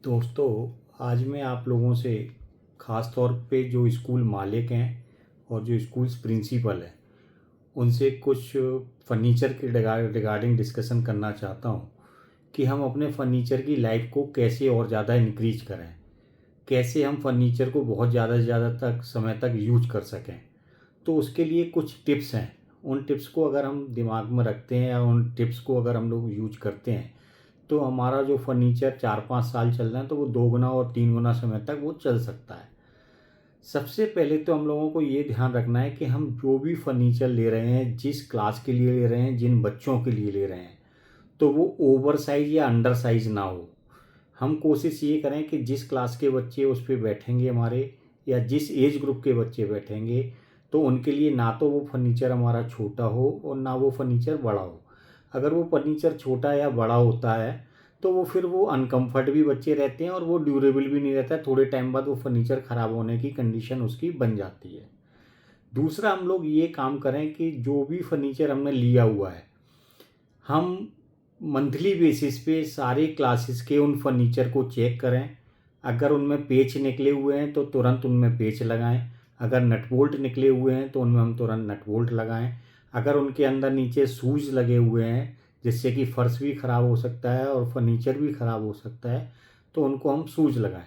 दोस्तों, आज मैं आप लोगों से ख़ास तौर पे जो स्कूल मालिक हैं और जो स्कूल्स प्रिंसिपल हैं उनसे कुछ फर्नीचर के रिगार्डिंग डिस्कशन करना चाहता हूँ कि हम अपने फर्नीचर की लाइफ को कैसे और ज़्यादा इंक्रीज करें। कैसे हम फर्नीचर को बहुत ज़्यादा से ज़्यादा तक समय तक यूज कर सकें। तो उसके लिए कुछ टिप्स हैं। उन टिप्स को अगर हम दिमाग में रखते हैं या उन टिप्स को अगर हम लोग यूज करते हैं तो हमारा जो फर्नीचर 4-5 साल चल रहा है तो वो 2 गुना और 3 गुना समय तक वो चल सकता है। सबसे पहले तो हम लोगों को ये ध्यान रखना है कि हम जो भी फर्नीचर ले रहे हैं, जिस क्लास के लिए ले रहे हैं, जिन बच्चों के लिए ले रहे हैं, तो वो ओवर साइज या अंडर साइज ना हो। हम कोशिश ये करें कि जिस क्लास के बच्चे उस पर बैठेंगे हमारे, या जिस एज ग्रुप के बच्चे बैठेंगे, तो उनके लिए ना तो वो फर्नीचर हमारा छोटा हो और ना वो फर्नीचर बड़ा हो। अगर वो फर्नीचर छोटा या बड़ा होता है तो वो फिर वो अनकम्फर्ट भी बच्चे रहते हैं और वो ड्यूरेबल भी नहीं रहता है। थोड़े टाइम बाद वो फर्नीचर ख़राब होने की कंडीशन उसकी बन जाती है। दूसरा, हम लोग ये काम करें कि जो भी फर्नीचर हमने लिया हुआ है, हम मंथली बेसिस पे सारे क्लासेस के उन फर्नीचर को चेक करें। अगर उनमें पेच निकले हुए हैं तो तुरंत उनमें पेच लगाएं। अगर नट बोल्ट निकले हुए हैं तो उनमें हम तुरंत नट बोल्ट लगाएं। अगर उनके अंदर नीचे सूज लगे हुए हैं जिससे कि फर्श भी ख़राब हो सकता है और फर्नीचर भी ख़राब हो सकता है, तो उनको हम सूज लगाएं।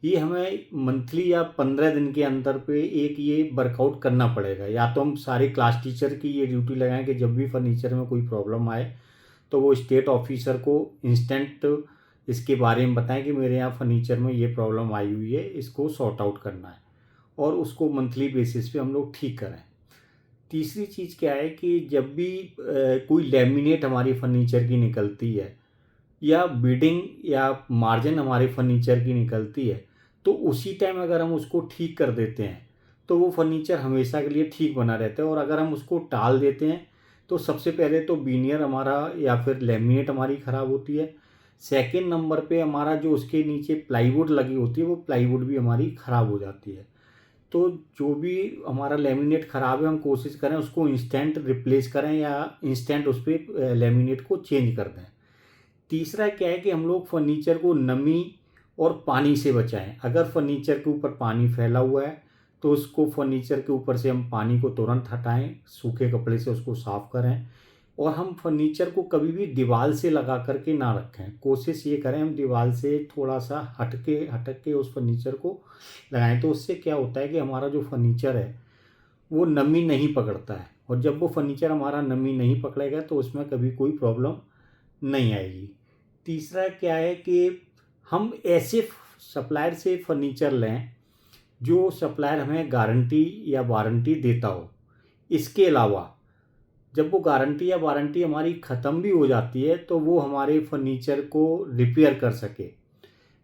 ये हमें मंथली या 15 दिन के अंतर पे एक ये वर्कआउट करना पड़ेगा। या तो हम सारे क्लास टीचर की ये ड्यूटी लगाएं कि जब भी फर्नीचर में कोई प्रॉब्लम आए तो वो स्टेट ऑफिसर को इंस्टेंट इसके बारे में बताएं कि मेरे यहाँ फर्नीचर में ये प्रॉब्लम आई हुई है, इसको सॉर्ट आउट करना है, और उसको मंथली बेसिस पे हम लोग ठीक करें। तीसरी चीज़ क्या है कि जब भी कोई लैमिनेट हमारी फर्नीचर की निकलती है या बीडिंग या मार्जिन हमारे फर्नीचर की निकलती है, तो उसी टाइम अगर हम उसको ठीक कर देते हैं तो वो फर्नीचर हमेशा के लिए ठीक बना रहता है। और अगर हम उसको टाल देते हैं तो सबसे पहले तो बीनियर हमारा या फिर लेमिनेट हमारी ख़राब होती है। सेकंड नंबर पे हमारा जो उसके नीचे प्लाईवुड लगी होती है वो प्लाईवुड भी हमारी ख़राब हो जाती है। तो जो भी हमारा लेमिनेट ख़राब है हम कोशिश करें उसको इंस्टेंट रिप्लेस करें या इंस्टेंट उस पर लेमिनेट को चेंज कर दें। तीसरा क्या है कि हम लोग फर्नीचर को नमी और पानी से बचाएं। अगर फर्नीचर के ऊपर पानी फैला हुआ है तो उसको फर्नीचर के ऊपर से हम पानी को तुरंत हटाएं, सूखे कपड़े से उसको साफ़ करें। और हम फर्नीचर को कभी भी दीवार से लगा करके ना रखें। कोशिश ये करें हम दीवार से थोड़ा सा हटक के उस फर्नीचर को लगाएं। तो उससे क्या होता है कि हमारा जो फर्नीचर है वो नमी नहीं पकड़ता है, और जब वो फर्नीचर हमारा नमी नहीं पकड़ेगा तो उसमें कभी कोई प्रॉब्लम नहीं आएगी। तीसरा क्या है कि हम ऐसे सप्लायर से फर्नीचर लें जो सप्लायर हमें गारंटी या वारंटी देता हो। इसके अलावा जब वो गारंटी या वारंटी हमारी ख़त्म भी हो जाती है तो वो हमारे फर्नीचर को रिपेयर कर सके।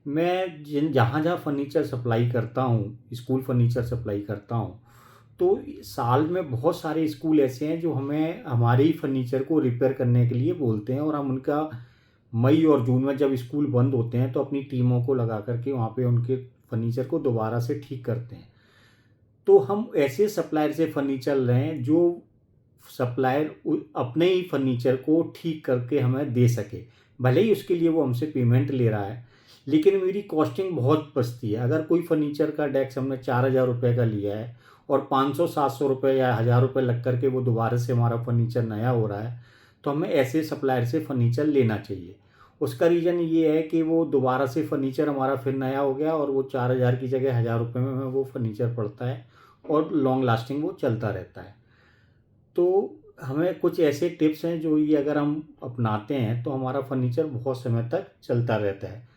मैं जिन जहाँ जहाँ फर्नीचर सप्लाई करता हूँ, स्कूल फर्नीचर सप्लाई करता हूँ, तो साल में बहुत सारे स्कूल ऐसे हैं जो हमें हमारे ही फर्नीचर को रिपेयर करने के लिए बोलते हैं, और हम उनका मई और जून में जब स्कूल बंद होते हैं तो अपनी टीमों को लगा करके वहाँ पे उनके फर्नीचर को दोबारा से ठीक करते हैं। तो हम ऐसे सप्लायर से फर्नीचर लें जो सप्लायर अपने ही फर्नीचर को ठीक करके हमें दे सके। भले ही उसके लिए वो हमसे पेमेंट ले रहा है, लेकिन मेरी कॉस्टिंग बहुत बचती है। अगर कोई फर्नीचर का डेस्क हमने 4,000 रुपये का लिया है और 500-700 रुपये या 1,000 रुपये लग करके वो दोबारा से हमारा फर्नीचर नया हो रहा है, तो हमें ऐसे सप्लायर से फर्नीचर लेना चाहिए। उसका रीज़न ये है कि वो दोबारा से फर्नीचर हमारा फिर नया हो गया और वो 4,000 की जगह 1,000 रुपये में हमें वो फर्नीचर पड़ता है और लॉन्ग लास्टिंग वो चलता रहता है। तो हमें कुछ ऐसे टिप्स हैं जो ये अगर हम अपनाते हैं तो हमारा फर्नीचर बहुत समय तक चलता रहता है।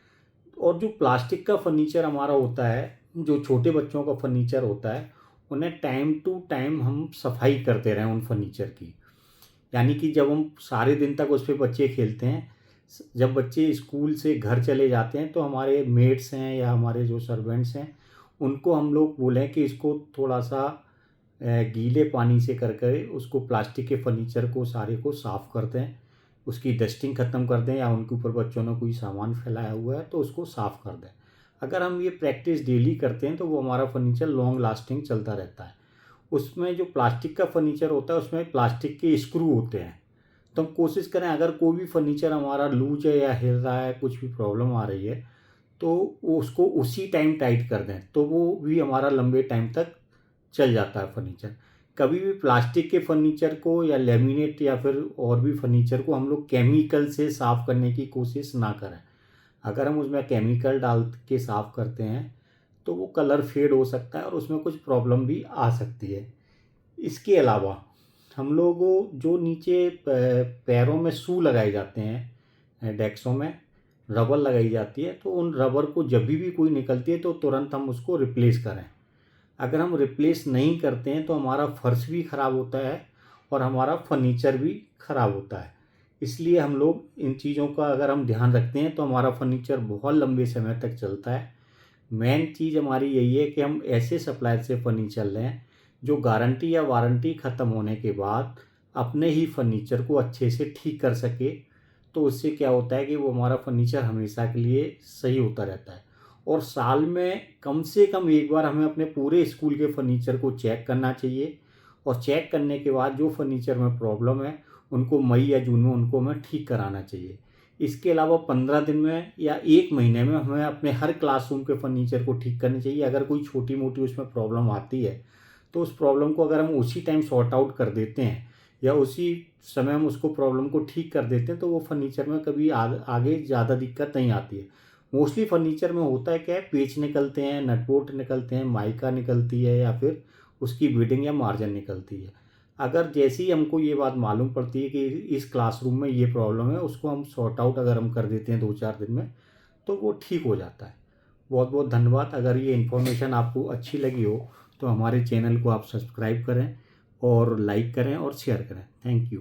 और जो प्लास्टिक का फर्नीचर हमारा होता है, जो छोटे बच्चों का फर्नीचर होता है, उन्हें टाइम टू टाइम हम सफाई करते रहें उन फर्नीचर की। यानी कि जब हम सारे दिन तक उस पे बच्चे खेलते हैं, जब बच्चे स्कूल से घर चले जाते हैं तो हमारे मेट्स हैं या हमारे जो सर्वेंट्स हैं उनको हम लोग बोलें कि इसको थोड़ा सा गीले पानी से कर कर उसको प्लास्टिक के फर्नीचर को सारे को साफ़ कर दें, उसकी डस्टिंग ख़त्म कर दें, या उनके ऊपर बच्चों ने कोई सामान फैलाया हुआ है तो उसको साफ़ कर दें। अगर हम ये प्रैक्टिस डेली करते हैं तो वो हमारा फर्नीचर लॉन्ग लास्टिंग चलता रहता है। उसमें जो प्लास्टिक का फर्नीचर होता है उसमें प्लास्टिक के स्क्रू होते हैं। तो हम कोशिश करें अगर कोई भी फर्नीचर हमारा लूज है या हिल रहा है, कुछ भी प्रॉब्लम आ रही है, तो वो उसको उसी टाइम टाइट कर दें तो वो भी हमारा लंबे टाइम तक चल जाता है फर्नीचर। कभी भी प्लास्टिक के फर्नीचर को या लेमिनेट या फिर और भी फर्नीचर को हम लोग केमिकल से साफ़ करने की कोशिश ना करें। अगर हम उसमें केमिकल डाल के साफ़ करते हैं तो वो कलर फेड हो सकता है और उसमें कुछ प्रॉब्लम भी आ सकती है। इसके अलावा हम लोगों जो नीचे पैरों में शू लगाए जाते हैं डेस्कों में रबर लगाई जाती है, तो उन रबर को जब भी कोई निकलती है तो तुरंत हम उसको रिप्लेस करें। अगर हम रिप्लेस नहीं करते हैं तो हमारा फर्श भी ख़राब होता है और हमारा फर्नीचर भी ख़राब होता है। इसलिए हम लोग इन चीज़ों का अगर हम ध्यान रखते हैं तो हमारा फर्नीचर बहुत लंबे समय तक चलता है। मेन चीज़ हमारी यही है कि हम ऐसे सप्लायर से फर्नीचर लें जो गारंटी या वारंटी ख़त्म होने के बाद अपने ही फर्नीचर को अच्छे से ठीक कर सके। तो उससे क्या होता है कि वो हमारा फर्नीचर हमेशा के लिए सही होता रहता है। और साल में कम से कम एक बार हमें अपने पूरे स्कूल के फर्नीचर को चेक करना चाहिए और चेक करने के बाद जो फर्नीचर में प्रॉब्लम है उनको मई या जून में उनको हमें ठीक कराना चाहिए। इसके अलावा 15 दिन में या 1 महीने में हमें अपने हर क्लासरूम के फर्नीचर को ठीक करनी चाहिए। अगर कोई छोटी मोटी उसमें प्रॉब्लम आती है तो उस प्रॉब्लम को अगर हम उसी टाइम सॉर्ट आउट कर देते हैं या उसी समय हम उसको प्रॉब्लम को ठीक कर देते हैं तो वो फर्नीचर में कभी आगे ज़्यादा दिक्कत नहीं आती है। मोस्टली फर्नीचर में होता है क्या है, पेच निकलते हैं, नट बोल्ट निकलते हैं, माइका निकलती है या फिर उसकी बीडिंग या मार्जिन निकलती है। अगर जैसे ही हमको ये बात मालूम पड़ती है कि इस क्लासरूम में ये प्रॉब्लम है, उसको हम सॉर्ट आउट अगर हम कर देते हैं 2-4 दिन में तो वो ठीक हो जाता है। बहुत बहुत धन्यवाद। अगर ये इन्फॉर्मेशन आपको अच्छी लगी हो तो हमारे चैनल को आप सब्सक्राइब करें और लाइक करें और शेयर करें। Thank you.